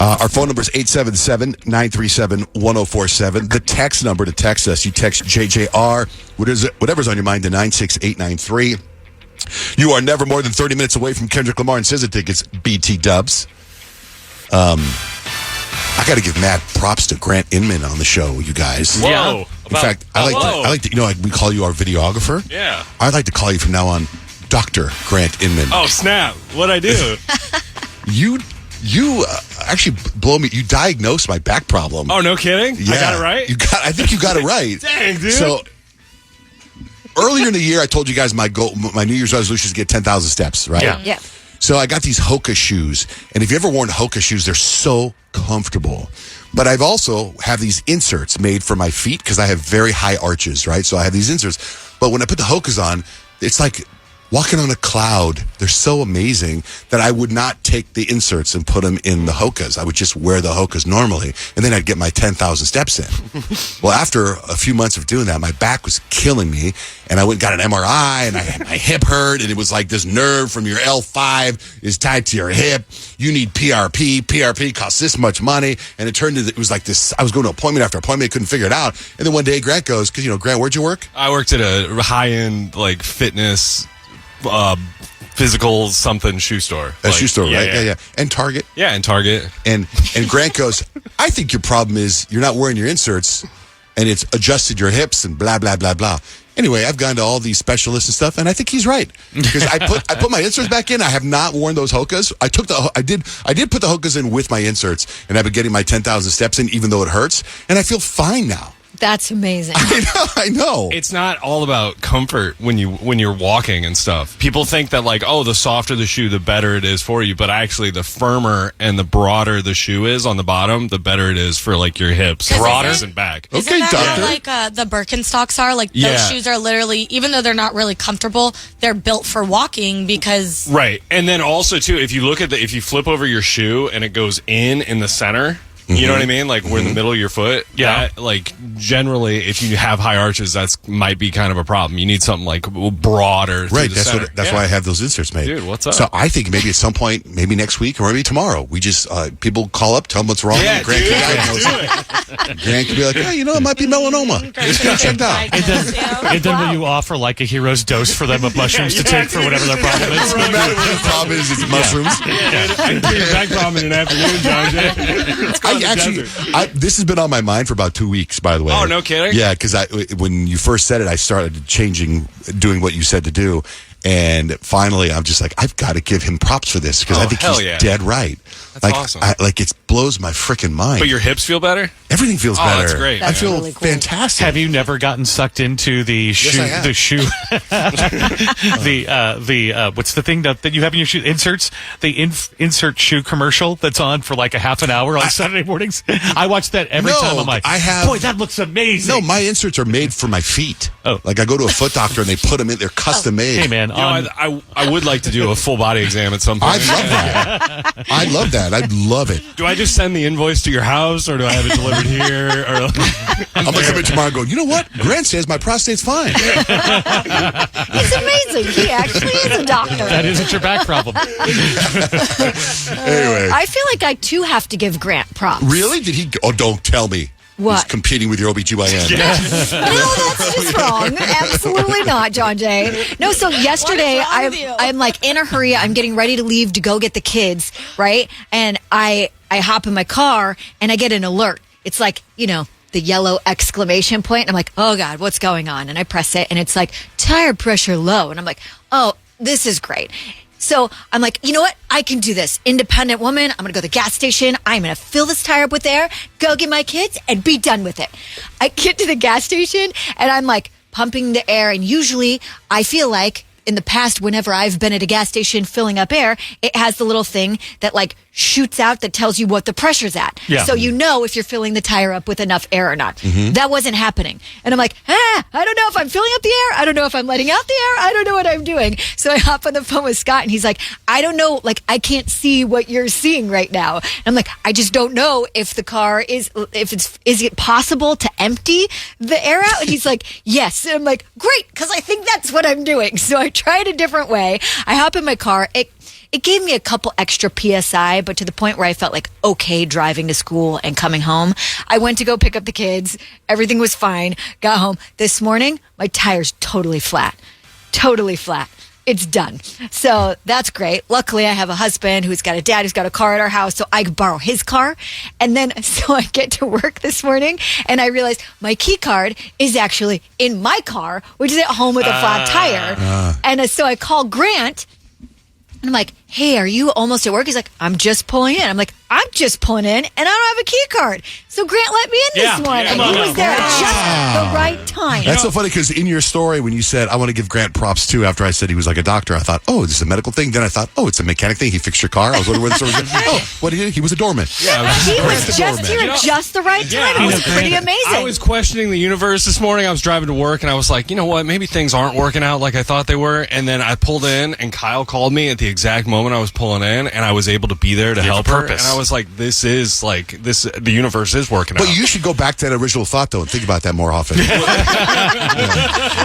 Our phone number is 877-937-1047. The text number to text us, you text JJR, whatever's on your mind, to 96893. You are never more than 30 minutes away from Kendrick Lamar and SZA tickets, BT Dubs. I got to give mad props to Grant Inman on the show, you guys. Whoa. In fact, I like to, we call you our videographer. Yeah. I'd like to call you from now on Dr. Grant Inman. Oh, snap. What'd I do? You actually blow me. You diagnosed my back problem. Oh, no kidding? Yeah. I got it right? I think you got it right. Dang, dude. So, earlier in the year, I told you guys my New Year's resolution is to get 10,000 steps, right? Yeah. So I got these Hoka shoes, and if you ever worn Hoka shoes, they're so comfortable. But I've also have these inserts made for my feet because I have very high arches, right? So I have these inserts. But when I put the Hokas on, it's like walking on a cloud. They're so amazing that I would not take the inserts and put them in the Hokas. I would just wear the Hokas normally, and then I'd get my 10,000 steps in. Well, after a few months of doing that, my back was killing me, and I went and got an MRI, and my hip hurt, and it was like this nerve from your L5 is tied to your hip. You need PRP. PRP costs this much money, and it turned into, it was like this. I was going to appointment after appointment, couldn't figure it out, and then one day Grant goes, because Grant, where'd you work? I worked at a high-end, fitness... physical something shoe store. A shoe store, right? Yeah. And Target. Yeah, and Target. And Grant goes, I think your problem is you're not wearing your inserts and it's adjusted your hips and blah, blah, blah, blah. Anyway, I've gone to all these specialists and stuff, and I think he's right. Because I put my inserts back in. I have not worn those Hokas. I did put the Hokas in with my inserts, and I've been getting my 10,000 steps in, even though it hurts, and I feel fine now. That's amazing. I know. It's not all about comfort when you're walking and stuff. People think that the softer the shoe, the better it is for you. But actually, the firmer and the broader the shoe is on the bottom, the better it is for your hips, broader and back. Okay, doctor. The Birkenstocks are those shoes are literally, even though they're not really comfortable, they're built for walking because right. And then also too, if you flip over your shoe and it goes in the center. You know what I mean? Where in the middle of your foot. Yeah. That, generally, if you have high arches, that might be kind of a problem. You need something broader. Right. That's why I have those inserts made. Dude, what's up? So I think maybe at some point, maybe next week or maybe tomorrow, we just people call up, tell them what's wrong. Yeah, Grant can be like, it might be melanoma. Just get checked out. And then will you offer a hero's dose for them of mushrooms to take for whatever their problem is? No matter what the problem is, it's mushrooms. I can cure your back problem in an afternoon, John. This has been on my mind for about 2 weeks, by the way. Oh, no kidding? Yeah, because when you first said it, I started doing what you said to do. And finally, I'm just I've got to give him props for this because I think he's dead right. That's awesome. It blows my freaking mind. But your hips feel better? Everything feels better. That's great. That's I feel really cool. fantastic. Have you never gotten sucked into the shoe? Yes, I have. The shoe. What's the thing that you have in your shoe? Inserts. The insert shoe commercial that's on for a half an hour on Saturday mornings. I watch that every time. I'm like, boy, that looks amazing. No, my inserts are made for my feet. Oh, I go to a foot doctor and they put them in. They're custom made. Hey man, I would like to do a full body exam at some point. I love that. I'd love it. Do I just send the invoice to your house, or do I have it delivered here? Or I'm gonna come in tomorrow and go, you know what? Grant says my prostate's fine. It's amazing. He actually is a doctor. That isn't your back problem. Anyway, I feel like I too have to give Grant props. Really? Did he? Oh, don't tell me. What? He's competing with your OBGYN. No, that's just wrong. Absolutely not, John Jay. No, so yesterday I'm in a hurry. I'm getting ready to leave to go get the kids, right? And I hop in my car and I get an alert. It's the yellow exclamation point. And I'm like, oh God, what's going on? And I press it and it's tire pressure low. And I'm like, oh, this is great. So I'm like, you know what? I can do this. Independent woman. I'm going to go to the gas station. I'm going to fill this tire up with air, go get my kids, and be done with it. I get to the gas station, and I'm pumping the air. And usually I feel in the past, whenever I've been at a gas station filling up air, it has the little thing that shoots out that tells you what the pressure's at. Yeah. So you know if you're filling the tire up with enough air or not. Mm-hmm. That wasn't happening. And I'm I don't know if I'm filling up the air. I don't know if I'm letting out the air. I don't know what I'm doing. So I hop on the phone with Scott and he's I don't know. I can't see what you're seeing right now. And I'm I just don't know if the car is it possible to empty the air out? And he's yes. And I'm great, because I think that's what I'm doing. So I tried a different way. I hop in my car. it gave me a couple extra PSI, but to the point where I felt like okay driving to school and coming home. I went to go pick up the kids. Everything was fine. Got home. This morning, my tire's totally flat. Totally flat. It's done. So that's great. Luckily, I have a husband who's got a dad who's got a car at our house, so I could borrow his car. And then, so I get to work this morning, and I realize my key card is actually in my car, which is at home with a flat tire. And so I call Grant, and I'm like, hey, are you almost at work? He's like, I'm just pulling in. I'm like, I'm just pulling in, and I don't have a key card. So Grant let me in this morning. He was there at just the right time. That's so funny because in your story, when you said, I want to give Grant props too, after I said he was like a doctor, I thought, oh, this is a medical thing. Then I thought, oh, it's a mechanic thing. He fixed your car. I was wondering where the story was going. Oh, what did he do? He was a doorman. Yeah, he was just here at just the right time. It was pretty amazing. I was questioning the universe this morning. I was driving to work, and I was like, you know what? Maybe things aren't working out like I thought they were. And then I pulled in, and Kyle called me at the exact moment I was pulling in, and I was able to be there to help her. And I was like, this is like this. The universe is working out. But you should go back to that original thought though and think about that more often.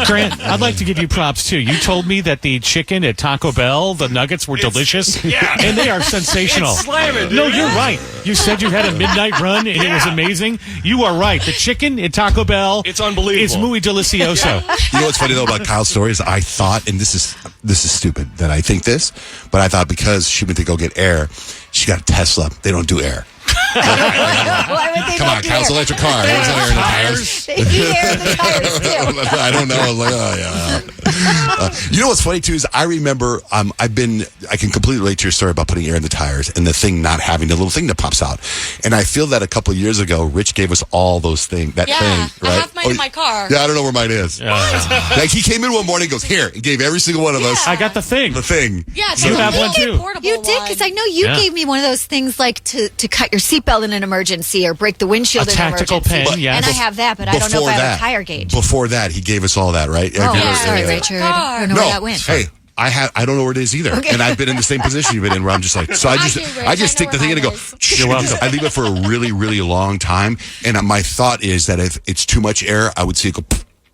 Grant, I'd like to give you props too. You told me that the chicken at Taco Bell, the nuggets were delicious. Yeah, and they are sensational. It's slamming, dude. No, you're right. You said you had a midnight run and it was amazing. You are right. The chicken at Taco Bell, it's unbelievable. It's muy delicioso. You know what's funny though about Kyle's story is I thought, and this is stupid that I think this, but I thought because she went to go get air, she got a Tesla. They don't do air. Why would they Come on, Kyle's electric car. There's no air in the tires. They eat air in the tires too. I don't know. I was like, oh yeah. You know what's funny too is I remember I can completely relate to your story about putting air in the tires and the thing not having the little thing that pops out. And I feel that a couple of years ago, Rich gave us all those things. That thing, right? I have mine in my car. Yeah, I don't know where mine is. Like he came in one morning, and goes here, and gave every single one of us. I got the thing. The thing. Yeah, you have one too. You did because I know you gave me one of those things like to cut your seatbelt in an emergency or break the windshield in an emergency. A tactical pen, And I have that, but I don't know if I have a tire gauge. Before that, he gave us all that, right? Sorry, Richard. I don't know where that went. Hey. I don't know where it is either, and I've been in the same position you've been in, where I'm just like, so I just stick the thing in and go. You're welcome. I leave it for a really, really long time, and my thought is that if it's too much air, I would see it go,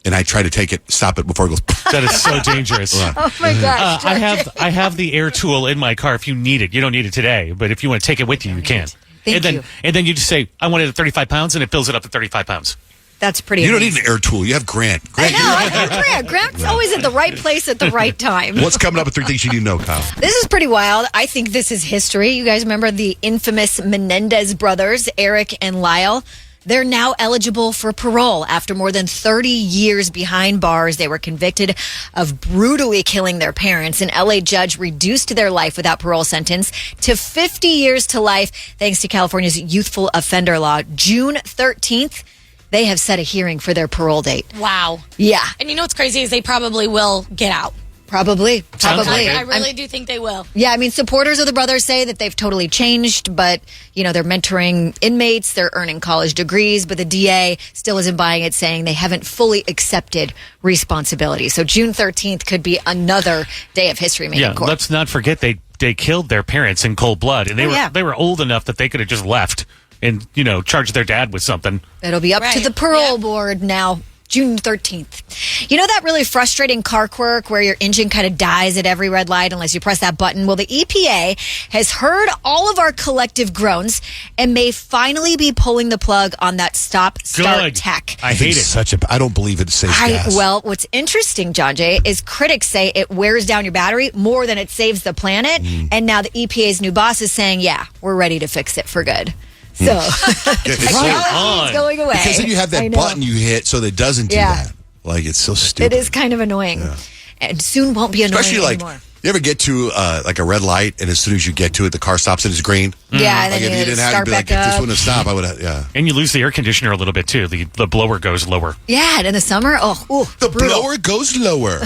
and I try to take it, stop it before it goes. That is so dangerous. Oh my gosh! I have the air tool in my car. If you need it, you don't need it today, but if you want to take it with you, you can. Thank you. And then you just say, I want it at 35 pounds, and it fills it up to 35 pounds. That's pretty You amazing. don't need an air tool. You have Grant. I know. I have Grant. Grant's always at the right place at the right time. What's coming up with 3 things you need to know, Kyle? This is pretty wild. I think this is history. You guys remember the infamous Menendez brothers, Eric and Lyle? They're now eligible for parole after more than 30 years behind bars. They were convicted of brutally killing their parents. An LA judge reduced their life without parole sentence to 50 years to life thanks to California's youthful offender law. June 13th, they have set a hearing for their parole date. Wow. Yeah. And you know what's crazy is they probably will get out. Probably. I really do think they will. Yeah, I mean, supporters of the brothers say that they've totally changed, but, they're mentoring inmates, they're earning college degrees, but the DA still isn't buying it, saying they haven't fully accepted responsibility. So June 13th could be another day of history made in court. Let's not forget they killed their parents in cold blood, and they were old enough that they could have just left and, charged their dad with something. It'll be up to the parole board now. June 13th. You know that really frustrating car quirk where your engine kind of dies at every red light unless you press that button? Well, the EPA has heard all of our collective groans and may finally be pulling the plug on that stop-start tech. I hate it. I don't believe it saves gas. Well, what's interesting, John Jay, is critics say it wears down your battery more than it saves the planet. And now the EPA's new boss is saying, yeah, we're ready to fix it for good. So, it's going away. Because then you have that button you hit so that it doesn't do that. Like, it's so stupid. It is kind of annoying. Yeah. And soon won't be annoying anymore. You ever get to like a red light, and as soon as you get to it, the car stops and it's green? Yeah, and like then if you didn't have, you'd be like, if this wouldn't have stopped, I would have, And you lose the air conditioner a little bit, too. The blower goes lower. Yeah, and in the summer, the blower goes lower.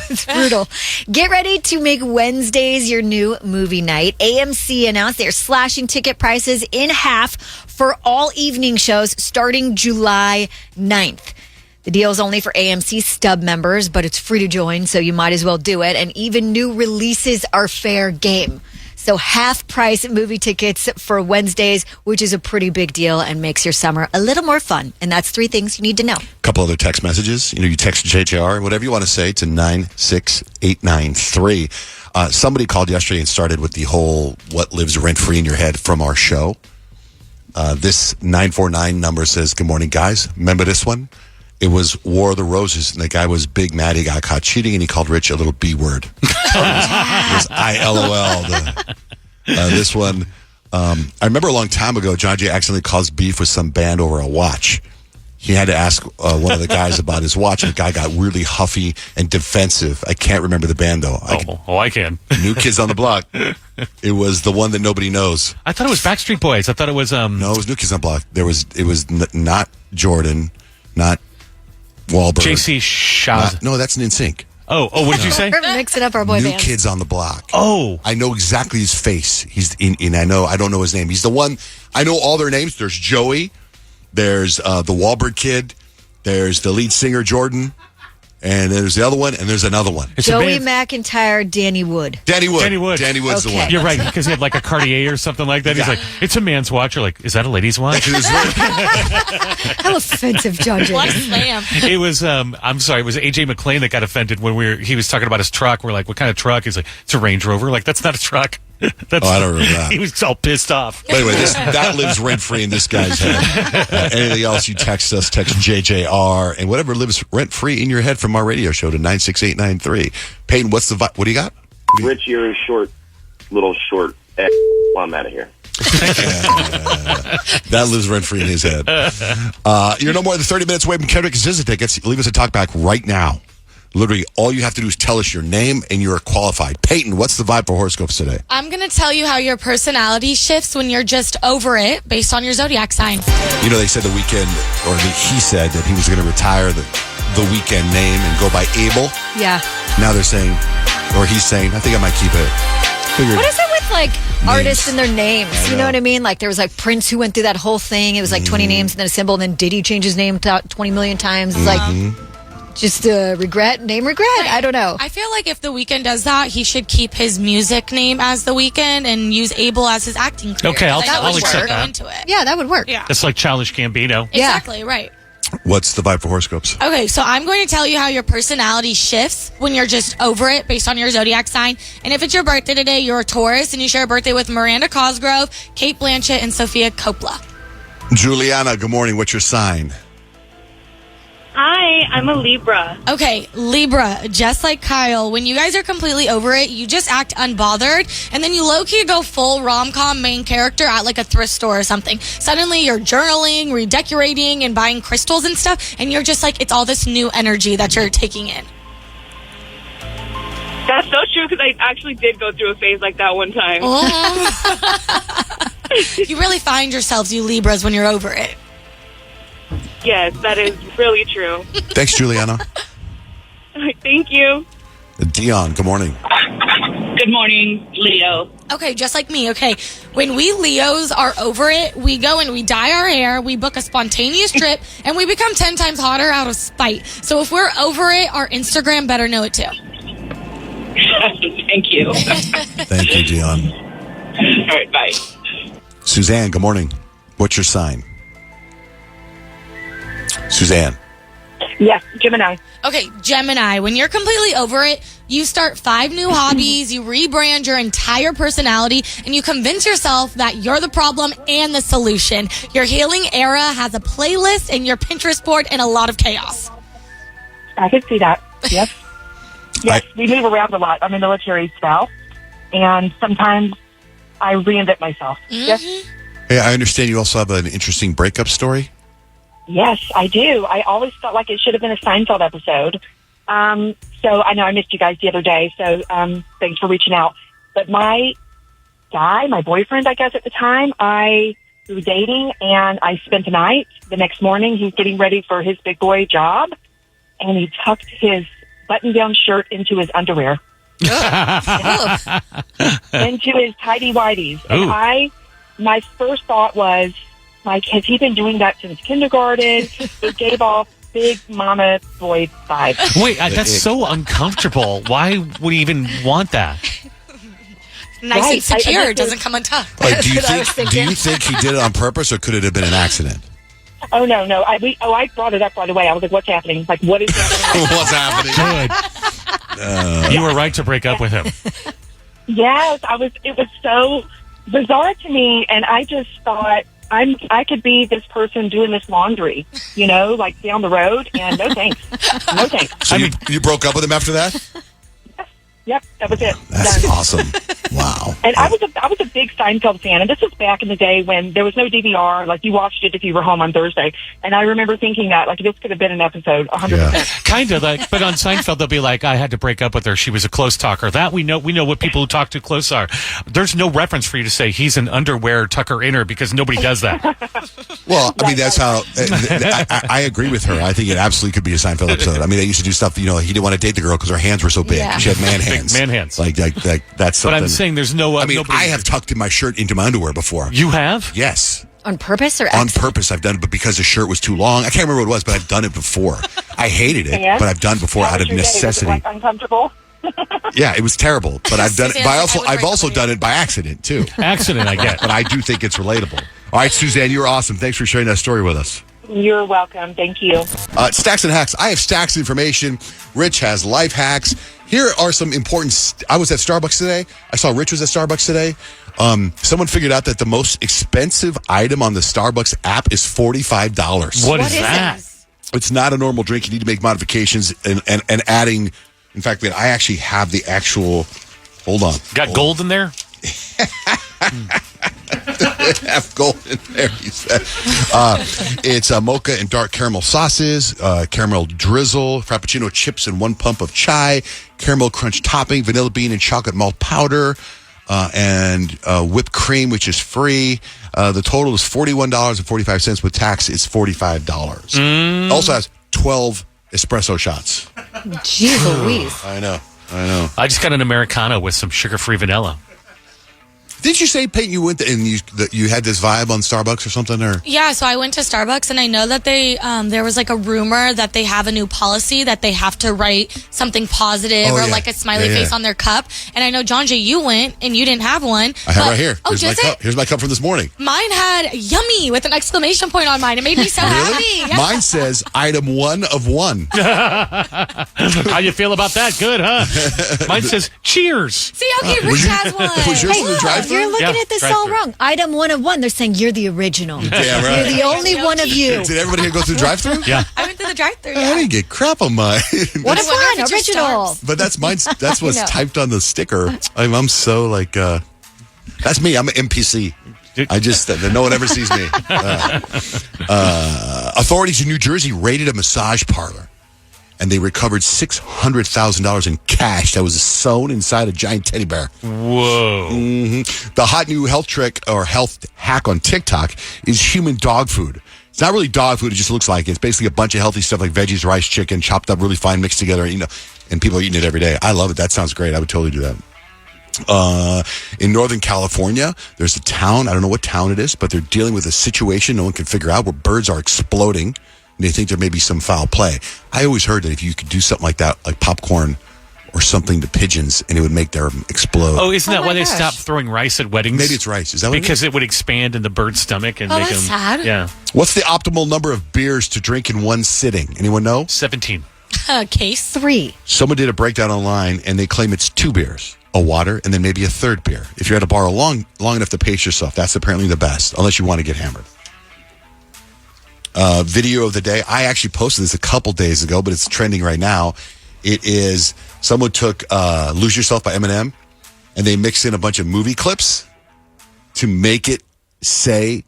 It's brutal. Get ready to make Wednesdays your new movie night. AMC announced they're slashing ticket prices in half for all evening shows starting July 9th. The deal is only for AMC Stub members, but it's free to join, so you might as well do it. And even new releases are fair game. So half-price movie tickets for Wednesdays, which is a pretty big deal and makes your summer a little more fun. And that's 3 things you need to know. A couple other text messages. You text JJR, whatever you want to say, to 96893. somebody called yesterday and started with the whole what lives rent-free in your head from our show. This 949 number says, good morning, guys. Remember this one? It was War of the Roses, and the guy was big mad he got caught cheating, and he called Rich a little B word. It was ILOL. This one, I remember a long time ago, John Jay accidentally caused beef with some band over a watch. He had to ask one of the guys about his watch, and the guy got really huffy and defensive. I can't remember the band, though. I can. New Kids on the Block. It was the one that nobody knows. I thought it was Backstreet Boys. I thought it was... No, it was New Kids on the Block. It was not Jordan, not Wahlberg. JC Shaz. No, that's NSYNC. Oh, what did you say? We're mixing up our boy New bands. Kids on the Block. Oh. I know exactly his face. He's in I don't know his name. He's the one, I know all their names. There's Joey. There's the Wahlberg kid. There's the lead singer, Jordan. And there's the other one, and there's another one. Joey McIntyre, Danny Wood. Danny Wood. Danny Wood's the one. You're right, because he had like a Cartier or something like that. He's like, it's a man's watch. You're like, is that a lady's watch? How offensive, John Jay. What slam. It was, I'm sorry, it was AJ McClain that got offended when he was talking about his truck. We're like, what kind of truck? He's like, it's a Range Rover. Like, that's not a truck. I don't remember that. He was all pissed off. But anyway, that lives rent-free in this guy's head. Anything else, you text us, text JJR, and whatever lives rent-free in your head from our radio show to 96893. Peyton, what's the vibe? What do you got? Rich, you're a little short. I'm out of here. That lives rent-free in his head. You're no more than 30 minutes away from Kendrick and SZA tickets. Leave us a talk back right now. Literally, all you have to do is tell us your name and you're qualified. Peyton, what's the vibe for horoscopes today? I'm going to tell you how your personality shifts when you're just over it based on your zodiac sign. You know, they said he said that he was going to retire the Weeknd name and go by Abel. Yeah. Now they're saying, or he's saying, I think I might keep it. What is it with like Names. artists and their names? You know what I mean? Like there was like Prince who went through that whole thing. It was like 20 names and then a symbol, and then Diddy changed his name 20 million times. It's like just name regret. Right. I don't know. I feel like if The Weeknd does that, he should keep his music name as The Weeknd and use Abel as his acting career. Okay, I'll would accept go that. into it. Yeah, that would work. Yeah. It's like Childish Gambino. Exactly, right. What's the vibe for horoscopes? Okay, so I'm going to tell you how your personality shifts when you're just over it based on your zodiac sign. And if it's your birthday today, you're a Taurus and you share a birthday with Miranda Cosgrove, Kate Blanchett, and Sophia Coppola. Juliana, good morning. What's your sign? Hi, I'm a Libra. Okay, Libra, just like Kyle, when you guys are completely over it, you just act unbothered, and then you low-key go full rom-com main character at like a thrift store or something. Suddenly you're journaling, redecorating, and buying crystals and stuff, and you're just like, it's all this new energy that you're taking in. That's so true, because I actually did go through a phase like that one time. You really find yourselves, you Libras, when you're over it. Yes, that is really true. Thanks, Juliana. Thank you. Dion, good morning. Good morning, Leo. Okay, just like me, okay. When we Leos are over it, we go and we dye our hair, we book a spontaneous trip, and we become 10 times hotter out of spite. So if we're over it, our Instagram better know it too. Thank you. Thank you, Dion. All right, bye. Suzanne, good morning. What's your sign? Suzanne. Yes, Gemini. Okay, Gemini, when you're completely over it, you start 5 new hobbies, you rebrand your entire personality, and you convince yourself that you're the problem and the solution. Your healing era has a playlist and your Pinterest board and a lot of chaos. I could see that. Yes. Yes, we move around a lot. I'm a military spouse, and sometimes I reinvent myself. Yes. Hey, I understand you also have an interesting breakup story. Yes, I do. I always felt like it should have been a Seinfeld episode. So I know I missed you guys the other day, so thanks for reaching out. But my boyfriend, I guess at the time, we were dating, and I spent the night. The next morning, he's getting ready for his big boy job, and he tucked his button-down shirt into his underwear. Into his tighty-whities. And my first thought was, like, has he been doing that since kindergarten? It gave off big mama boy vibes. Wait, that's so uncomfortable. Why would he even want that? Nice and secure. It doesn't come untucked. Like, do you think he did it on purpose, or could it have been an accident? Oh, no. I brought it up right away. I was like, what's happening? Like, what is happening? What's happening? Good. You were right to break up with him. Yes, it was so bizarre to me, and I just thought I could be this person doing this laundry, like down the road, and no thanks. No thanks. So you broke up with him after that? Yep, that was it. That's Done. awesome. Wow. And I was a big Seinfeld fan, and this was back in the day when there was no DVR. Like, you watched it if you were home on Thursday. And I remember thinking that, like, this could have been an episode, 100%. Kind of like, but on Seinfeld, they'll be like, I had to break up with her. She was a close talker. That we know what people who talk too close are. There's no reference for you to say he's an underwear tucker inner because nobody does that. Well, I mean, that's how I agree with her. I think it absolutely could be a Seinfeld episode. I mean, they used to do stuff, he didn't want to date the girl because her hands were so big. Yeah. She had man hands. Man hands. Like that's something. But I'm saying there's no. I mean, I have tucked in my shirt into my underwear before. You have? Yes. On purpose or on accident? purpose? I've done it, but because the shirt was too long. I can't remember what it was, but I've done it before. I hated it, but I've done it before out of necessity. Was it, like, uncomfortable? Yeah, it was terrible, but I've done it. But I've also done it by accident too. Accident, I get. But I do think it's relatable. All right, Suzanne, you're awesome. Thanks for sharing that story with us. You're welcome. Thank you. Stacks and hacks. I have stacks of information. Rich has life hacks. Here are some important. I was at Starbucks today. I saw Rich was at Starbucks today. Someone figured out that the most expensive item on the Starbucks app is $45. What is that? It's not a normal drink. You need to make modifications and adding. In fact, I actually have the actual. Hold on. Got gold in there? Have gold in there, he said. It's mocha and dark caramel sauces, caramel drizzle, frappuccino chips and 1 pump of chai, caramel crunch topping, vanilla bean and chocolate malt powder, and whipped cream, which is free. The total is $41.45. With tax, it's $45. Also has 12 espresso shots. Jeez Louise. I know. I just got an Americano with some sugar-free vanilla. Did you say, Peyton, you went and you had this vibe on Starbucks or something? Or yeah, so I went to Starbucks, and I know that they there was like a rumor that they have a new policy that they have to write something positive like a smiley face on their cup. And I know, John Jay, you went and you didn't have one. I have right here. Oh, Here's my cup. Here's my cup from this morning. Mine had yummy with an exclamation point on mine. It made me so happy. Yeah. Mine says item 1 of 1. How you feel about that? Good, huh? Mine says cheers. See, okay, Rich has one. Was yours in the drive-thru? You're looking at this all wrong. Item 1 of 1. They're saying you're the original. Damn right. You're the only one of you. Did everybody here go through the drive-thru? Yeah. I went to the drive-thru. I didn't get crap on mine. What is one? Original. But that's mine. That's what's typed on the sticker. I'm so like. That's me. I'm an NPC. I just no one ever sees me. Authorities in New Jersey raided a massage parlor, and they recovered $600,000 in cash that was sewn inside a giant teddy bear. Whoa. Mm-hmm. The hot new health trick or health hack on TikTok is human dog food. It's not really dog food. It just looks like it. It's basically a bunch of healthy stuff like veggies, rice, chicken, chopped up really fine, mixed together, and people are eating it every day. I love it. That sounds great. I would totally do that. In Northern California, there's a town. I don't know what town it is, but they're dealing with a situation no one can figure out where birds are exploding. And they think there may be some foul play. I always heard that if you could do something like that, like popcorn or something to pigeons, and it would make them explode. Oh, isn't that why they stopped throwing rice at weddings? Maybe it's rice. Is that what because it would expand in the bird's stomach and make them. Sad. Yeah. What's the optimal number of beers to drink in one sitting? Anyone know? 17. Case 3. Someone did a breakdown online, and they claim it's 2 beers, a water, and then maybe a third beer. If you're at a bar long enough to pace yourself, that's apparently the best, unless you want to get hammered. Video of the day. I actually posted this a couple days ago, but it's trending right now. It is someone took "Lose Yourself" by Eminem, and they mixed in a bunch of movie clips to make it say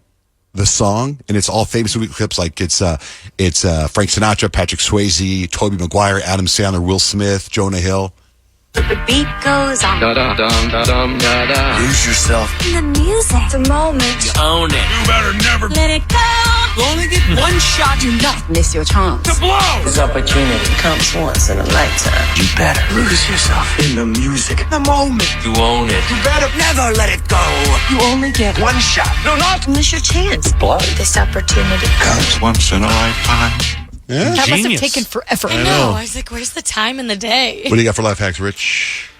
the song, and it's all famous movie clips. Like it's Frank Sinatra, Patrick Swayze, Tobey Maguire, Adam Sandler, Will Smith, Jonah Hill. The beat goes on. Lose yourself. In the music. The moment. You own it. You better never let it go. You only get one shot. Do not miss your chance. To blow. This opportunity comes once in a lifetime. You better lose yourself in the music. The moment. You own it. You better never let it go. You only get one shot. Do not miss your chance. Blow. This opportunity comes once in a lifetime. Yeah. That must have taken forever. I know. I was like, where's the time in the day? What do you got for life hacks, Rich?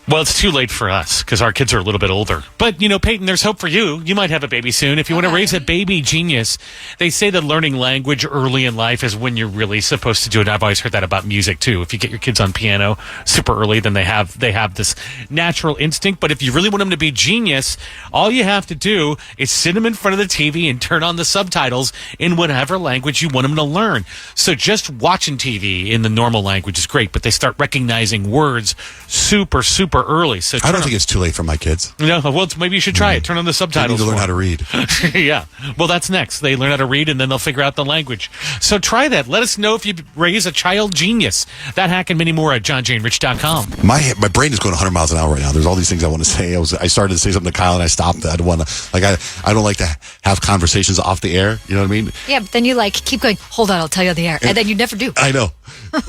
Well, it's too late for us because our kids are a little bit older. But, Peyton, there's hope for you. You might have a baby soon. If you want to raise a baby genius, they say that learning language early in life is when you're really supposed to do it. I've always heard that about music, too. If you get your kids on piano super early, then they have this natural instinct. But if you really want them to be genius, all you have to do is sit them in front of the TV and turn on the subtitles in whatever language you want them to learn. So just watching TV in the normal language is great, but they start recognizing words super early. So I don't think it's too late for my kids. No, well, maybe you should try it. Turn on the subtitles. They need to learn how to read. Yeah. Well, that's next. They learn how to read, and then they'll figure out the language. So try that. Let us know if you raise a child genius. That hack and many more at johnjaneRich.com. My brain is going 100 miles an hour right now. There's all these things I want to say. I started to say something to Kyle, and I stopped. I don't want to. I don't like to have conversations off the air. You know what I mean? Yeah, but then you keep going. Hold on, I'll tell you on the air, and then you never do. I know.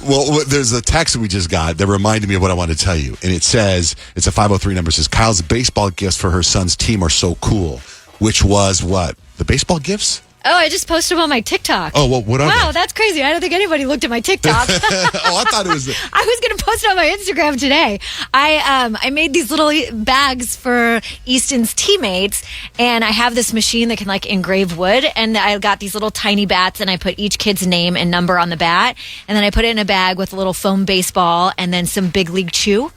Well, there's a text that we just got that reminded me of what I wanted to tell you, and it says it's a 503 number. It says Kyle's baseball gifts for her son's team are so cool. Which was what? The baseball gifts? Oh, I just posted them on my TikTok. Oh, well, what are Wow, they? that's crazy. I don't think anybody looked at my TikTok. I thought it was. I was going to post it on my Instagram today. I made these little bags for Easton's teammates, and I have this machine that can engrave wood, and I got these little tiny bats, and I put each kid's name and number on the bat, and then I put it in a bag with a little foam baseball and then some big league chew.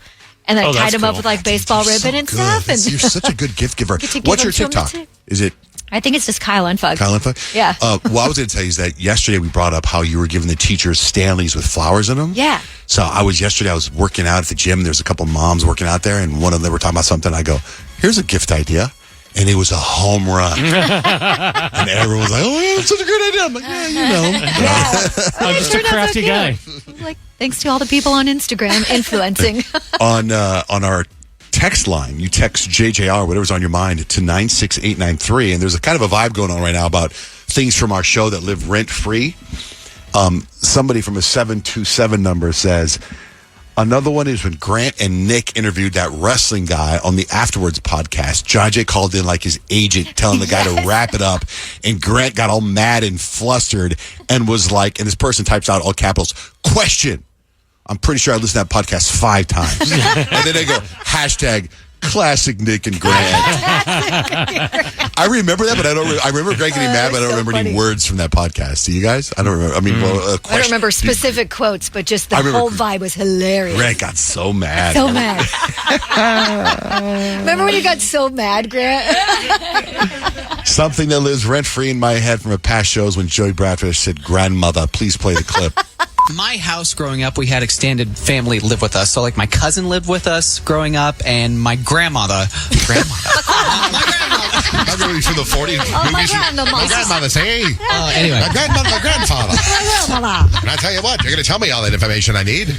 And then I tied them up with baseball ribbon and stuff. And you're such a good gift giver. What's your TikTok? Is it? I think it's just Kyle Unfug. Kyle Unfug? Yeah. Well, I was going to tell you is that yesterday we brought up how you were giving the teachers Stanleys with flowers in them. Yeah. So I was working out at the gym. There's a couple moms working out there, and one of them were talking about something. I go, here's a gift idea. And it was a home run. And everyone was like, oh, yeah, it's such a good idea. I'm like, yeah, you know. Yeah. I'm just a crafty guy. Thanks to all the people on Instagram influencing. On our text line, you text JJR, whatever's on your mind, to 96893. And there's a kind of a vibe going on right now about things from our show that live rent-free. Somebody from a 727 number says, another one is when Grant and Nick interviewed that wrestling guy on the Afterwards podcast. John Jay called in like his agent telling the guy to wrap it up. And Grant got all mad and flustered and was like, and this person types out all capitals, question. I'm pretty sure I listened to that podcast 5 times. And then they go, hashtag classic Nick and Grant. I remember that, but I remember Greg getting mad, but I don't remember any words from that podcast. Do you guys? I don't remember. I mean, I don't remember specific quotes, but just the whole vibe was hilarious. Grant got so mad. So mad. Remember when you got so mad, Grant? Something that lives rent-free in my head from a past shows when Joey Bradfish said, grandmother, please play the clip. My house growing up, we had extended family live with us. So, my cousin lived with us growing up, and my grandmother. My grandmother from the 40s movies. My grandmother's, hey. Anyway. My grandmother, my grandfather. And I tell you what, you're going to tell me all that information I need.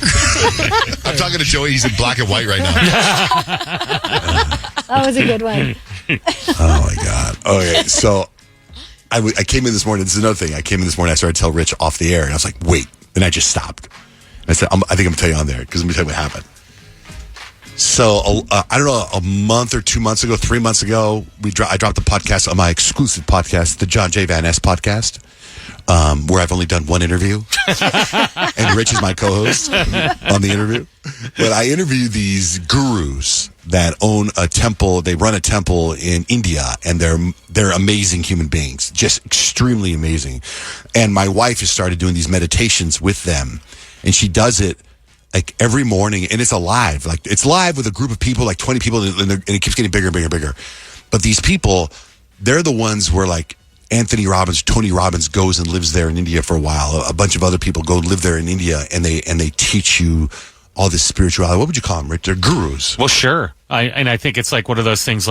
I'm talking to Joey. He's in black and white right now. That was a good one. Oh, my God. Okay, so I came in this morning. This is another thing. I came in this morning. I started to tell Rich off the air, and I was like, wait. And I just stopped. And I said, I think I'm going to tell you on there because let me tell you what happened. So, I don't know, a month or 2 months ago, 3 months ago, I dropped the podcast on my exclusive podcast, the John J. Van Ness podcast, where I've only done one interview. And Rich is my co-host on the interview. But I interview these gurus that own a temple. They run a temple in India, and they're amazing human beings, just extremely amazing. And my wife has started doing these meditations with them, and she does it every morning, and it's alive. It's live with a group of people, 20 people, and it keeps getting bigger and bigger and bigger. But these people, they're the ones where Anthony Robbins, Tony Robbins goes and lives there in India for a while. A bunch of other people go live there in India, and they teach you all this spirituality. What would you call them, Rich? They're gurus. Well, sure. I think it's one of those things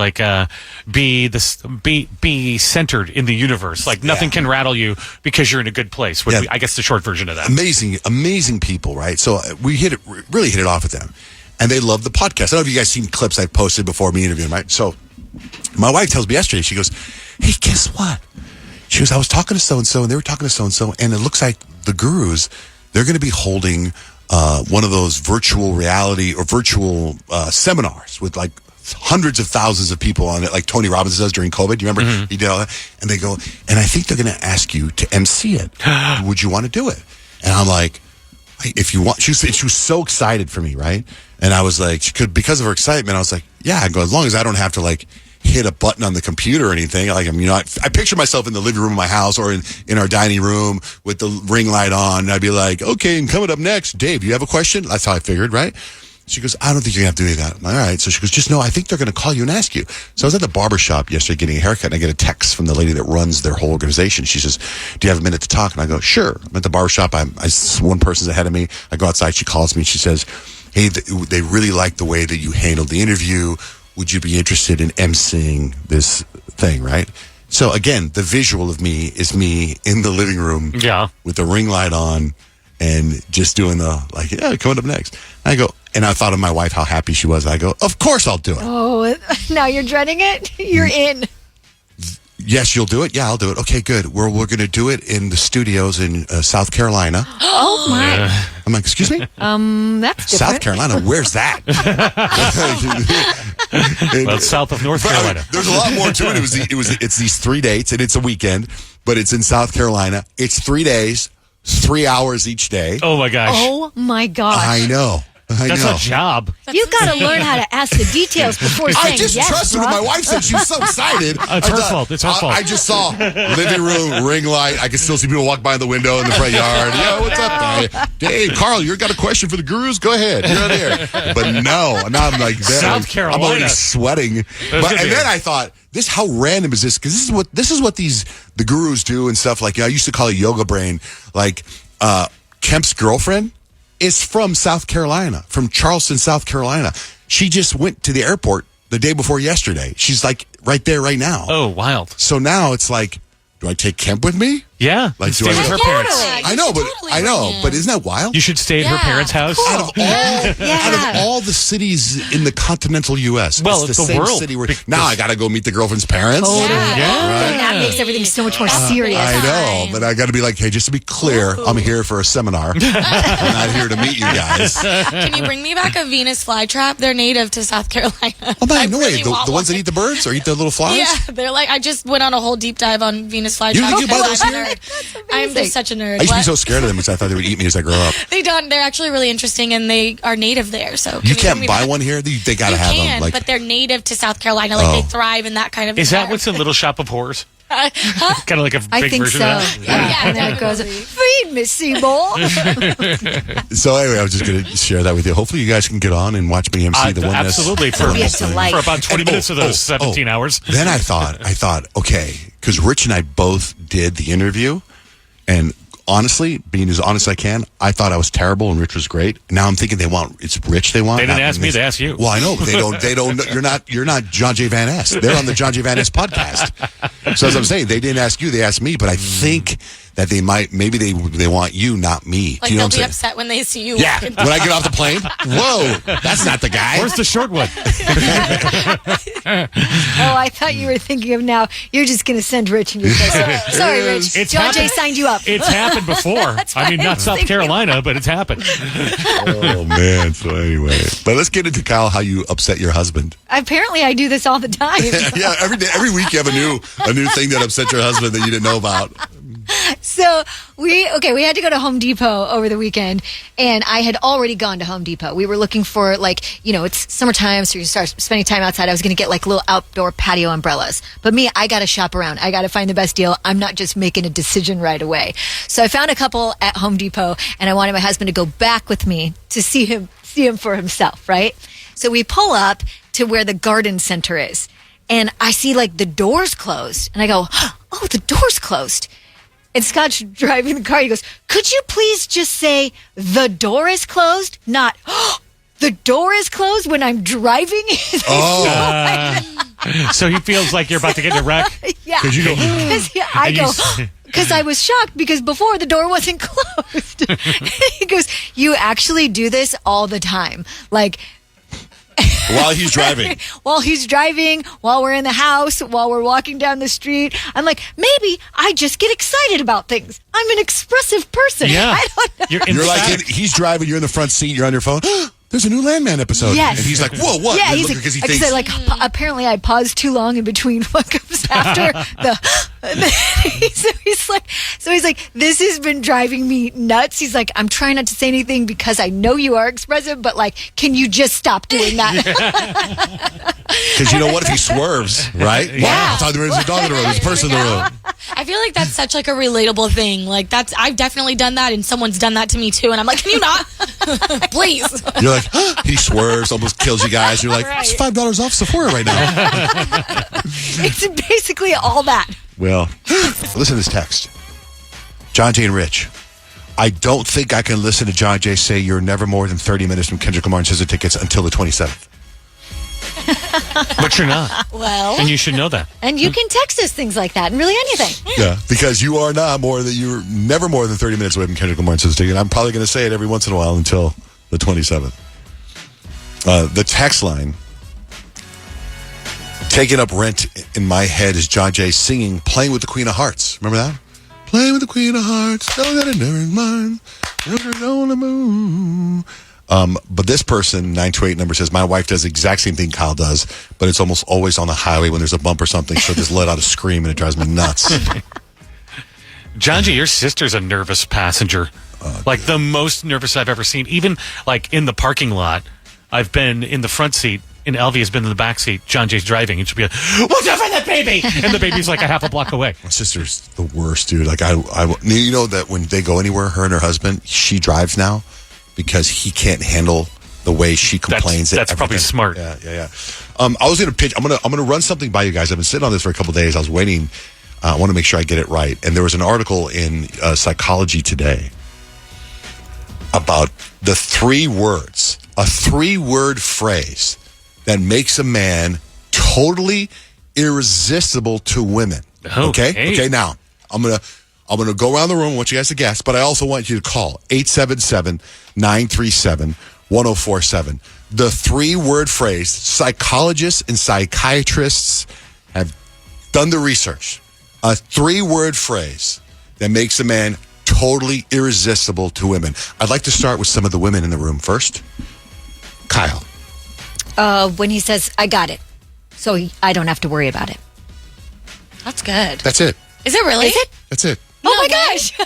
be centered in the universe. Nothing can rattle you because you're in a good place. Would be, I guess, the short version of that. Amazing people, right? So we really hit it off with them, and they love the podcast. I don't know if you guys seen clips I posted before me interviewing, right? So my wife tells me yesterday, she goes, "Hey, guess what?" She goes, "I was talking to so and so, and they were talking to so and so, and it looks like the gurus, they're going to be holding one of those virtual reality or virtual seminars with hundreds of thousands of people on it, like Tony Robbins does during COVID. You remember he did all that? And they go, and I think they're going to ask you to MC it. Would you want to do it? And I'm like, if you want, she was so excited for me, right? And I was like, because of her excitement, I was like, yeah, I go, as long as I don't have to like hit a button on the computer or anything. Like, I mean, I picture myself in the living room of my house or in our dining room with the ring light on. And I'd be like, okay, and coming up next, Dave, you have a question? That's how I figured, right? She goes, I don't think you're going to have to do that. I'm like, all right. So she goes, just know, I think they're going to call you and ask you. So I was at the barbershop yesterday getting a haircut, and I get a text from the lady that runs their whole organization. She says, do you have a minute to talk? And I go, sure. I'm at the barbershop. One person's ahead of me. I go outside. She calls me, and she says, hey, they really like the way that you handled the interview. Would you be interested in emceeing this thing, right? So again, the visual of me is me in the living room with the ring light on and just doing coming up next. I go, and I thought of my wife, how happy she was. I go, of course I'll do it. Oh, now you're dreading it? You're in. Yes, you'll do it? Yeah, I'll do it. Okay, good. We're going to do it in the studios in South Carolina. Oh, my. I'm like, excuse me? That's different. South Carolina? Where's that? Well, it's south of North Carolina. There's a lot more to it. It's these 3 dates, and it's a weekend, but it's in South Carolina. It's 3 days, 3 hours each day. Oh, my gosh. Oh, my gosh. I know. That's a job. You got to learn how to ask the details before saying yes. I just trusted what my wife said. She was so excited. It's her fault. It's her fault. I just saw living room, ring light. I can still see people walk by the window in the front yard. Yeah, what's up, Dave? Carl, you got a question for the gurus? Go ahead. You're on here. But no, now I'm like, South Carolina. I'm already sweating. And then I thought, how random is this? Because this is what the gurus do and stuff. Like, I used to call it yoga brain. Like, Kemp's girlfriend is from South Carolina, from Charleston, South Carolina. She just went to the airport the day before yesterday. She's like right there right now. Oh, wild. So now it's like, do I take Kemp with me? Yeah. Like, stay with her parents. I know, but isn't that wild? You should stay at her parents' house. Out of all the cities in the continental U.S., well, it's the same world. City where now I got to go meet the girlfriend's parents. Right? That makes everything so much more serious. I know, but I got to be like, hey, just to be clear, I'm here for a seminar. I'm not here to meet you guys. Can you bring me back a Venus flytrap? They're native to South Carolina. Oh, by the way, the ones that eat the birds or eat the little flies? Yeah, they're like, I just went on a whole deep dive on Venus flytraps. You buy those here? I'm just such a nerd. I used to be so scared of them because I thought they would eat me as I grew up. They don't. They're actually really interesting, and they are native there. So you can't buy one here. They gotta have them. Like, but they're native to South Carolina. Like they thrive in that kind of. Is that what's in Little Shop of Horrors? Kind of like a big version of that. Yeah, and then it goes, feed me, Seymour. So anyway, I was just going to share that with you. Hopefully you guys can get on and watch me MC the one. Absolutely. For about 20 minutes of those 17 hours. Then I thought, okay, because Rich and I both did the interview, and honestly, being as honest as I can, I thought I was terrible and Rich was great. Now I'm thinking it's Rich they want. They didn't ask me, they asked you. Well, I know. They don't you're not John J. Van Ness. They're on the John J. Van Ness podcast. So as I'm saying, they didn't ask you, they asked me, but I think that maybe they want you, not me. Like, you know they'll what I'm be saying? upset when they see you. Yeah. When I get off the plane, whoa, that's not the guy. Where's the short one? Oh, I thought you were thinking of now. You're just going to send Rich and you say, sorry, Rich. John Jay signed you up. It's happened before. I mean, not South Carolina, but it's happened. Oh, man. So anyway. But let's get into, Kyle, how you upset your husband. Apparently, I do this all the time. Yeah, every week you have a new thing that upset your husband that you didn't know about. So we had to go to Home Depot over the weekend, and I had already gone to Home Depot. We were looking for it's summertime, so you start spending time outside. I was going to get little outdoor patio umbrellas. But me, I got to shop around. I got to find the best deal. I'm not just making a decision right away. So I found a couple at Home Depot, and I wanted my husband to go back with me to see him for himself, right? So we pull up to where the garden center is, and I see the doors closed, and I go, oh, the door's closed. And Scott's driving the car. He goes, could you please just say the door is closed? Not, the door is closed when I'm driving? So he feels like you're about to get in a wreck? Yeah. Because you go, because I was shocked because before the door wasn't closed. He goes, you actually do this all the time. While he's driving. While we're in the house, while we're walking down the street. I'm like, maybe I just get excited about things. I'm an expressive person. Yeah. I don't know. You're like, he's driving, you're in the front seat, you're on your phone. There's a new Landman episode. Yes. And he's like, whoa, what? Yeah, he's because he thinks. apparently I paused too long in between what comes after the. And then he's like, this has been driving me nuts. He's like, I'm trying not to say anything because I know you are expressive, but like, can you just stop doing that? Because you know what if he swerves, right? Yeah. Wow, I thought there was a dog in the room. There's a person in the room. I feel like that's such like a relatable thing. Like I've definitely done that, and someone's done that to me too. And I'm like, can you not? Please. You're like, he swerves, almost kills you guys. You're like, it's $5 off Sephora right now. It's basically all that. Well, listen to this text. John Jay and Rich. I don't think I can listen to John Jay say you're never more than 30 minutes from Kendrick Lamar and SZA tickets until the 27th. But you're not. Well. And you should know that. And you can text us things like that and really anything. Yeah, because you're never more than 30 minutes away from Kendrick Lamar and SZA tickets. I'm probably going to say it every once in a while until the 27th. The text line. Taking up rent in my head is John Jay singing Playing with the Queen of Hearts. Remember that? Playing with the Queen of Hearts. Know that it never is mine. Never on the moon. But this person, 928 number, says, my wife does the exact same thing Kyle does, but it's almost always on the highway when there's a bump or something. She'll just let out a scream and it drives me nuts. John Jay, your sister's a nervous passenger. Like the most nervous I've ever seen. Even like in the parking lot, I've been in the front seat and Elvie has been in the back seat. John Jay's driving and she'll be like, watch out for that baby! And the baby's like a half a block away. My sister's the worst, dude. Like you know that when they go anywhere, her and her husband, she drives now because he can't handle the way she complains. That's probably smart. Yeah. I was going to pitch. I'm gonna run something by you guys. I've been sitting on this for a couple of days. I was waiting. I want to make sure I get it right. And there was an article in Psychology Today about the 3 words, a 3-word phrase that makes a man totally irresistible to women. Okay. Now I'm gonna go around the room. I want you guys to guess, but I also want you to call 877-937-1047. The 3-word phrase. Psychologists and psychiatrists have done the research. A 3-word phrase that makes a man totally irresistible to women. I'd like to start with some of the women in the room first. Kyle. When he says, I got it. So I don't have to worry about it. That's good. That's it. Is it really? Is it? That's it. Oh my gosh.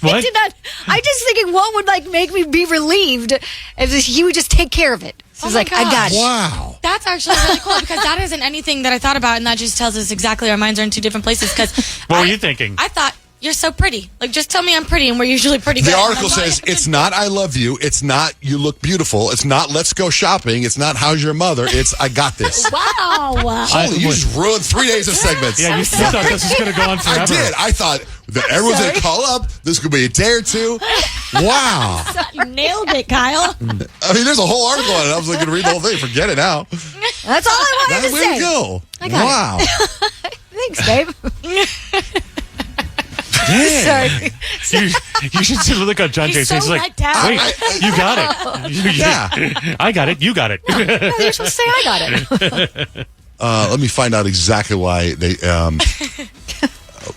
What? I did not. I just thinking what would like make me be relieved if he would just take care of it. So he's like, I got it. Wow. That's actually really cool because that isn't anything that I thought about, and that just tells us exactly our minds are in 2 different places. Because What were you thinking? I thought, you're so pretty. Like, just tell me I'm pretty, and we're usually pretty good. The article says it's not I love you. It's not you look beautiful. It's not let's go shopping. It's not how's your mother. It's I got this. Wow. Holy, you just ruined 3 days of segments. Yeah, you thought this was going to go on forever. I did. I thought that everyone's going to call up. This could be a day or two. Wow. You nailed it, Kyle. I mean, there's a whole article on it. I was like, going to read the whole thing. Forget it now. That's all I wanted to Way say. to go. I got wow. Thanks, babe. Sorry. You should see the look on John Jay's face. He's like, let down. wait, you got it. Yeah. I got it. You got it. No, you're supposed to say I got it. Let me find out exactly why they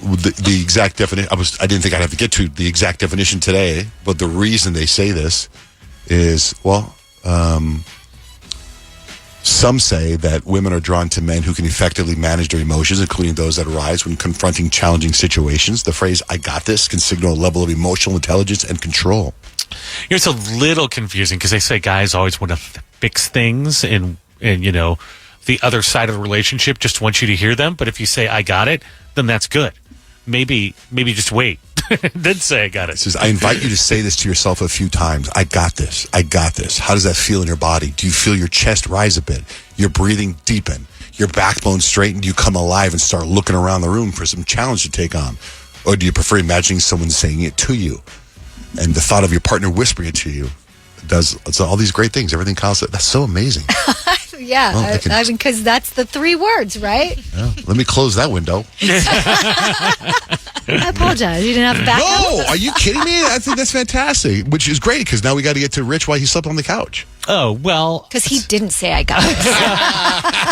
the exact definition. I didn't think I'd have to get to the exact definition today, but the reason they say this is some say that women are drawn to men who can effectively manage their emotions, including those that arise when confronting challenging situations. The phrase "I got this" can signal a level of emotional intelligence and control. It's a little confusing because they say guys always want to fix things, and you know, the other side of the relationship just wants you to hear them. But if you say "I got it," then that's good. Maybe just wait, then say "I got it." It says, I invite you to say this to yourself a few times. I got this. I got this. How does that feel in your body? Do you feel your chest rise a bit? Your breathing deepen? Your backbone straighten? Do you come alive and start looking around the room for some challenge to take on? Or do you prefer imagining someone saying it to you? And the thought of your partner whispering it to you it's all these great things. Everything Kyle said. That's so amazing. Yeah, I mean, because that's the 3 words, right? Yeah. Let me close that window. I apologize. You didn't have to back up? No, are you kidding me? I think that's fantastic, which is great because now we got to get to Rich while he slept on the couch. Oh, well. Because he didn't say I got it.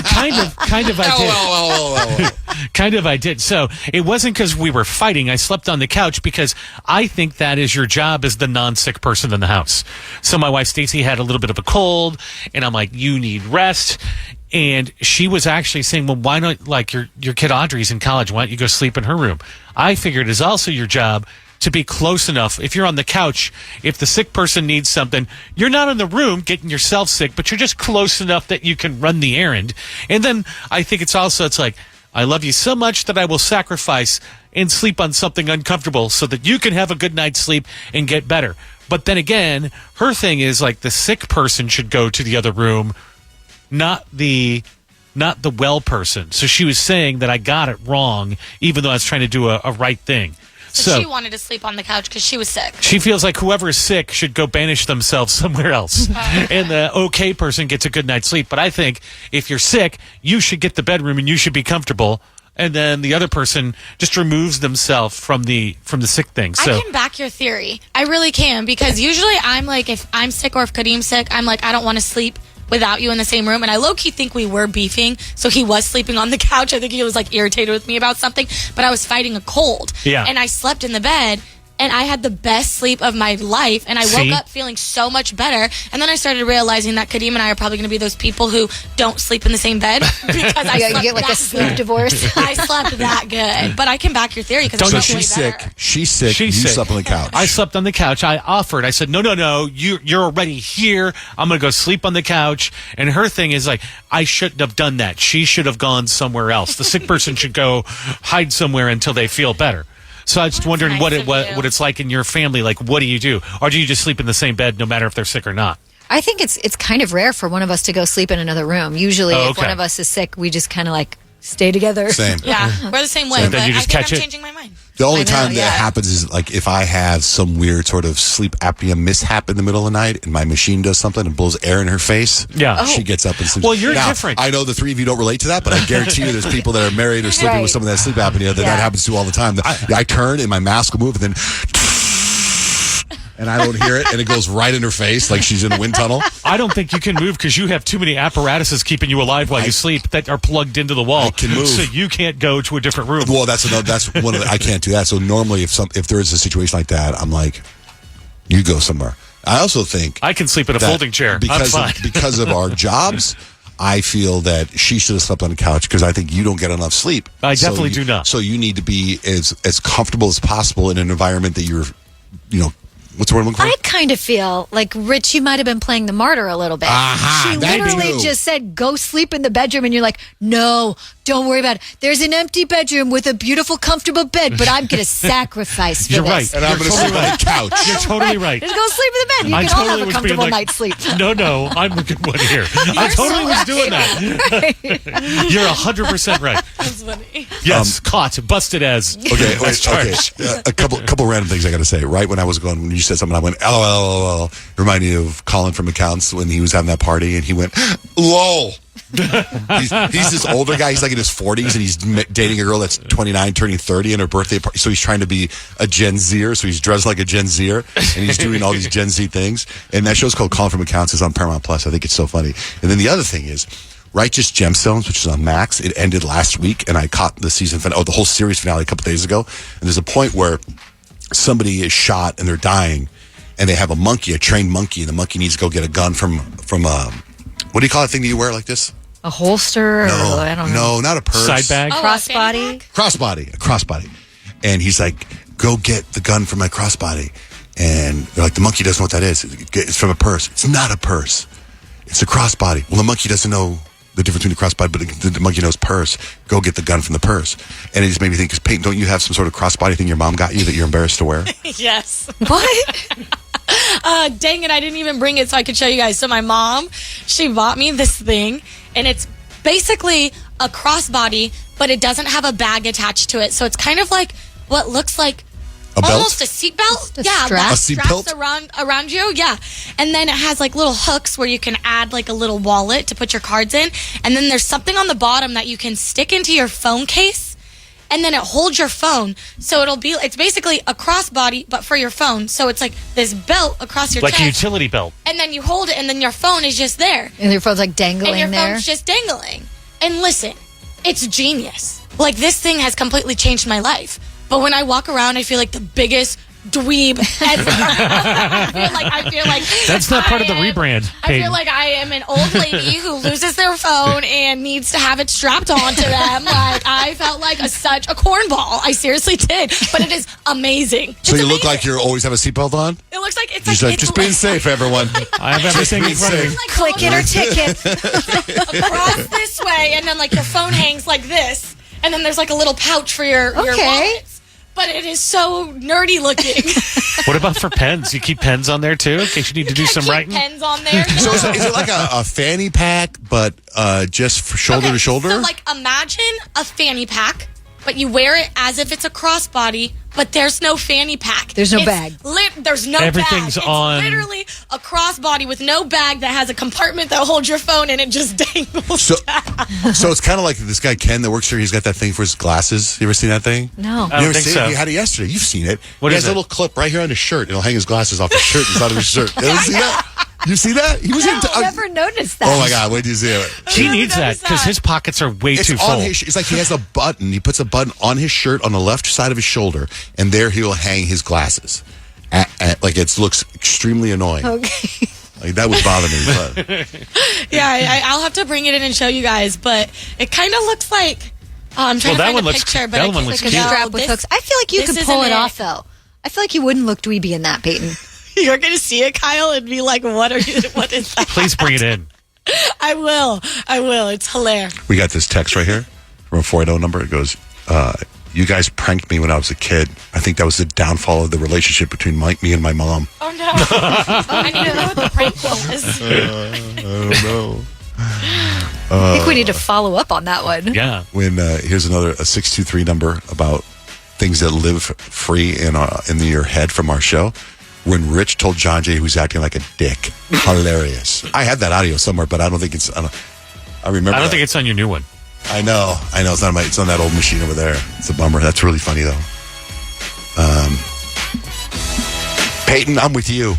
kind of I did. Well. Kind of I did. So it wasn't because we were fighting. I slept on the couch because I think that is your job as the non-sick person in the house. So my wife Stacy had a little bit of a cold, and I'm like, you need rest. And she was actually saying, well, why not, like, your kid Audrey's in college, why don't you go sleep in her room? I figured it's also your job to be close enough. If you're on the couch, if the sick person needs something, you're not in the room getting yourself sick, but you're just close enough that you can run the errand. And then I think it's like, I love you so much that I will sacrifice and sleep on something uncomfortable so that you can have a good night's sleep and get better. But then again, her thing is like the sick person should go to the other room, not the well person. So she was saying that I got it wrong, even though I was trying to do a right thing. So she wanted to sleep on the couch because she was sick. She feels like whoever is sick should go banish themselves somewhere else. And the okay person gets a good night's sleep. But I think if you're sick, you should get the bedroom and you should be comfortable. And then the other person just removes themselves from the sick thing. So I can back your theory. I really can, because usually I'm like, if I'm sick or if Kadeem's sick, I'm like, I don't want to sleep without you in the same room. And I low-key think we were beefing, so he was sleeping on the couch. I think he was like irritated with me about something, but I was fighting a cold. Yeah. And I slept in the bed, and I had the best sleep of my life, and I woke up feeling so much better. And then I started realizing that Kadeem and I are probably going to be those people who don't sleep in the same bed because I You slept get like a sleep divorce. I slept that good. But I can back your theory, because So I slept way she's better. sick. She's sick. You sick. slept on the couch. I slept on the couch. I offered. I said, no. You're already here. I'm going to go sleep on the couch. And her thing is like, I shouldn't have done that. She should have gone somewhere else. The sick person should go hide somewhere until they feel better. So I was just wondering nice what it's like in your family. Like, what do you do? Or do you just sleep in the same bed no matter if they're sick or not? I think it's kind of rare for one of us to go sleep in another room. Usually, if okay. one of us is sick, we just kind of like stay together. Same. Yeah, we're the same way, So but then you I just think catch I'm it. changing my mind. The only I know, time yeah. that happens is like if I have some weird sort of sleep apnea mishap in the middle of the night and my machine does something and blows air in her face. Yeah. She gets up and sleeps. Well, you're Now, different. I know the three of you don't relate to that, but I guarantee you there's people that are married or sleeping Right. with someone that has sleep apnea that happens to all the time. I turn and my mask will move and then and I don't hear it and it goes right in her face like she's in a wind tunnel. I don't think you can move because you have too many apparatuses keeping you alive while you sleep that are plugged into the wall. I can move. So you can't go to a different room. Well, that's one of the, I can't do that. So normally if there is a situation like that, I'm like, you go somewhere. I also think I can sleep in a that folding chair. because I'm of, fine. because of our jobs. I feel that she should have slept on the couch because I think you don't get enough sleep. I definitely do not. So you need to be as comfortable as possible in an environment that you're, what's the word I'm looking for? I kind of feel like Rich, you might have been playing the martyr a little bit. Aha, She that literally too. just said, go sleep in the bedroom. And you're like, no, don't worry about it. There's an empty bedroom with a beautiful, comfortable bed, but I'm going to sacrifice for You're this. right. And I'm going to sleep on the couch. You're totally right. Just go sleep in the bed. You I can all totally have a was being comfortable like, night's sleep. No, I'm the good one here. I totally was doing that. You're 100% right. That's funny. Yes, caught, busted as. Okay, wait, charged. okay. A couple random things I got to say. Right when I was going, when you said something, I went, LOL. Reminded me of Colin from Accounts when he was having that party, and he went, LOL. he's this older guy. He's like in his 40s, and he's dating a girl that's 29, turning 30, in her birthday party. So he's trying to be a Gen Zer. So he's dressed like a Gen Zer, and he's doing all these Gen Z things. And that show's called Colin from Accounts. It's on Paramount Plus. I think it's so funny. And then the other thing is Righteous Gemstones, which is on Max. It ended last week, and I caught the season finale, the whole series finale a couple days ago. And there's a point where somebody is shot and they're dying, and they have a monkey, a trained monkey, and the monkey needs to go get a gun from what do you call that thing that you wear like this? A holster? No, or, I don't know. no, not a purse. Side bag? Crossbody? A crossbody. And he's like, go get the gun from my crossbody. And they're like, the monkey doesn't know what that is. It's from a purse. It's not a purse. It's a crossbody. Well, the monkey doesn't know the difference between a crossbody, but the monkey knows purse. Go get the gun from the purse. And it just made me think, because Peyton, don't you have some sort of crossbody thing your mom got you that you're embarrassed to wear? Yes. What? Dang it, I didn't even bring it so I could show you guys. So my mom, she bought me this thing, and it's basically a crossbody, but it doesn't have a bag attached to it. So it's kind of like what looks like A belt? almost a seatbelt. a Yeah, strap? like A seatbelt? straps around you. Yeah, and then it has like little hooks where you can add like a little wallet to put your cards in, and then there's something on the bottom that you can stick into your phone case. And then it holds your phone, so it's basically a crossbody, but for your phone. So it's like this belt across your Like a chest, utility belt. and then you hold it, and then your phone is just there, And your phone's like dangling and your there. phone's just dangling. And listen, it's genius. Like, this thing has completely changed my life. But when I walk around, I feel like the biggest dweeb ever. I feel like That's not part of the rebrand. I feel like I am an old lady who loses their phone and needs to have it strapped onto them. Like, I felt like such a cornball. I seriously did. But it is amazing. So you look like you always have a seatbelt on? It looks like it's Just, like just being safe, everyone. I have everything in front of me. Click it or ticket. Across this way, and then like your phone hangs like this, and then there's like a little pouch for your wallets. But it is so nerdy looking. What about for pens? You keep pens on there too, in case you need to do some writing? Pens on there. So is it like a fanny pack, but just for shoulder to shoulder? So like imagine a fanny pack, but you wear it as if it's a crossbody, but there's no fanny pack. There's no bag. There's no Everything's bag. on- It's literally a crossbody with no bag that has a compartment that holds your phone and it just dangles down. So it's kind of like this guy Ken that works here. He's got that thing for his glasses. You ever seen that thing? No. I You don't ever think seen so. it? He had it yesterday. You've seen it. What he is has a it? little clip right here on his shirt. It'll hang his glasses off his shirt inside of his shirt. You ever see that? You see that? He was I never noticed that. Oh my God! Wait till you see it. He needs that because his pockets are way It's too on full. it's like he has a button. He puts a button on his shirt on the left side of his shoulder, and there he'll hang his glasses. Like it looks extremely annoying. Okay. Like that would bother me. But. Yeah, I'll have to bring it in and show you guys, but it kind of looks like. I'm trying to that find one a looks- picture, but that I one can't looks think cute. of- Strap with this- hooks. I feel like you this could pull isn't it off, though. I feel like you wouldn't look dweeby in that, Peyton. You're gonna see it, Kyle, and be like, "What are you? What is that?" Please bring it in. I will. It's hilarious. We got this text right here from a 480 number. It goes, you guys pranked me when I was a kid. I think that was the downfall of the relationship between me and my mom. Oh no! I need to know what the prank was. I don't know. I think we need to follow up on that one. Yeah. When here's a 623 number about things that live free in your head from our show. When Rich told John Jay he was acting like a dick. Hilarious. I had that audio somewhere, but I don't think it's. I remember. I don't that. think it's on your new one. I know. It's not it's on that old machine over there. It's a bummer. That's really funny though. Peyton, I'm with you.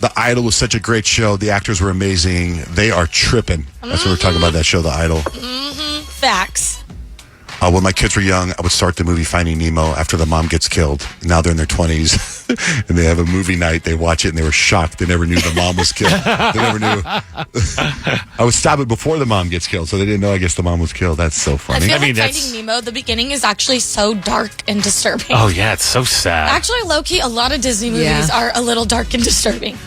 The Idol was such a great show. The actors were amazing. They are tripping. That's what we're talking about. That show, The Idol. Facts. When my kids were young, I would start the movie Finding Nemo after the mom gets killed. Now they're in their 20s, and they have a movie night. They watch it, and they were shocked. They never knew the mom was killed. They never knew. I would stop it before the mom gets killed, so they didn't know, I guess, the mom was killed. That's so I funny. feel I mean, like that's- Finding Nemo, the beginning is actually so dark and disturbing. Oh, yeah. It's so sad. Actually, low-key, a lot of Disney movies Yeah. are a little dark and disturbing.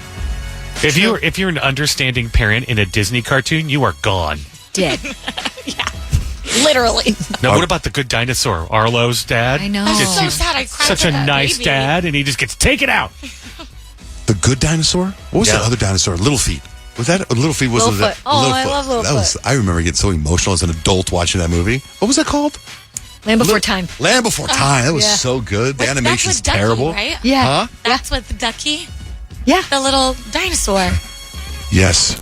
If you're an understanding parent in a Disney cartoon, you are gone. Dead. Literally. Now, what about the good dinosaur? Arlo's dad? I know. That's Just- so he's sad. I cried such for a that nice baby. dad, and he just gets taken out. The good dinosaur? What was Yeah. that other dinosaur? Little Feet. Was that Little Feet? Was Littlefoot. that? Oh, I love That Littlefoot. was. I remember getting so emotional as an adult watching that movie. What was that called? Land Before Time. Land Before Time. That was Yeah. so good. The That's animation's with Ducky, terrible. right? Yeah. Huh? That's with Ducky, Yeah. the little dinosaur. Yes.